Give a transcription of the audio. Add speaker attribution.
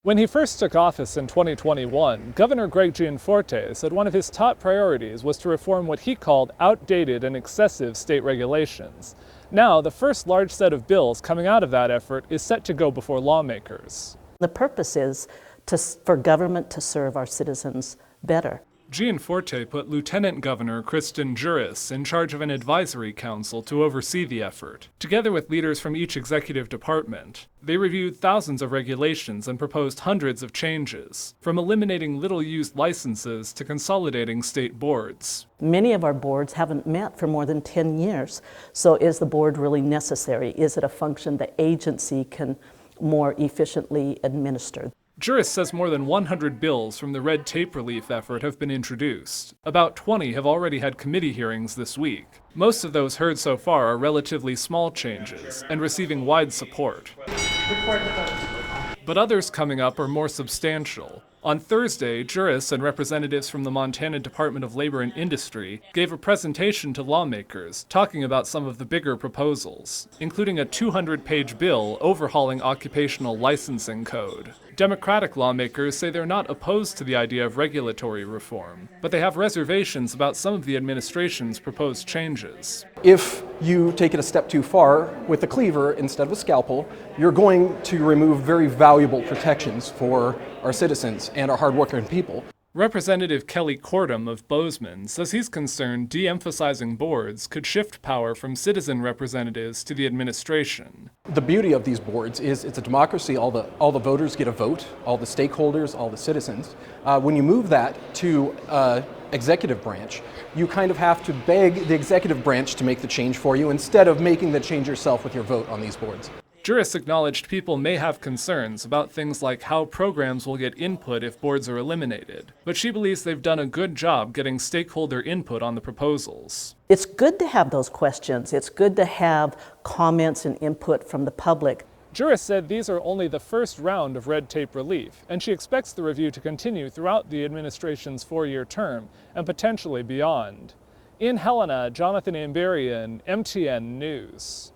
Speaker 1: When he first took office in 2021, Governor Greg Gianforte said one of his top priorities was to reform what he called outdated and excessive state regulations. Now, the first large set of bills coming out of that effort is set to go before lawmakers.
Speaker 2: The purpose is for government to serve our citizens better.
Speaker 1: Gianforte put Lieutenant Governor Kristen Juris in charge of an advisory council to oversee the effort. Together with leaders from each executive department, they reviewed thousands of regulations and proposed hundreds of changes, from eliminating little-used licenses to consolidating state boards.
Speaker 2: Many of our boards haven't met for more than 10 years. So is the board really necessary? Is it a function the agency can more efficiently administer?
Speaker 1: Juris says more than 100 bills from the red tape relief effort have been introduced. About 20 have already had committee hearings this week. Most of those heard so far are relatively small changes and receiving wide support. But others coming up are more substantial. On Thursday, Juris and representatives from the Montana Department of Labor and Industry gave a presentation to lawmakers talking about some of the bigger proposals, including a 200-page bill overhauling occupational licensing code. Democratic lawmakers say they're not opposed to the idea of regulatory reform, but they have reservations about some of the administration's proposed changes.
Speaker 3: If you take it a step too far with a cleaver instead of a scalpel, you're going to remove very valuable protections for our citizens and our hardworking people.
Speaker 1: Representative Kelly Cordum of Bozeman says he's concerned de-emphasizing boards could shift power from citizen representatives to the administration.
Speaker 3: The beauty of these boards is it's a democracy. All the voters get a vote, all the stakeholders, all the citizens. When you move that to executive branch, you kind of have to beg the executive branch to make the change for you instead of making the change yourself with your vote on these boards.
Speaker 1: Juris acknowledged people may have concerns about things like how programs will get input if boards are eliminated, but she believes they've done a good job getting stakeholder input on the proposals.
Speaker 2: It's good to have those questions. It's good to have comments and input from the public.
Speaker 1: Juris said these are only the first round of red tape relief, and she expects the review to continue throughout the administration's 4-year term and potentially beyond. In Helena, Jonathan Amberian, MTN News.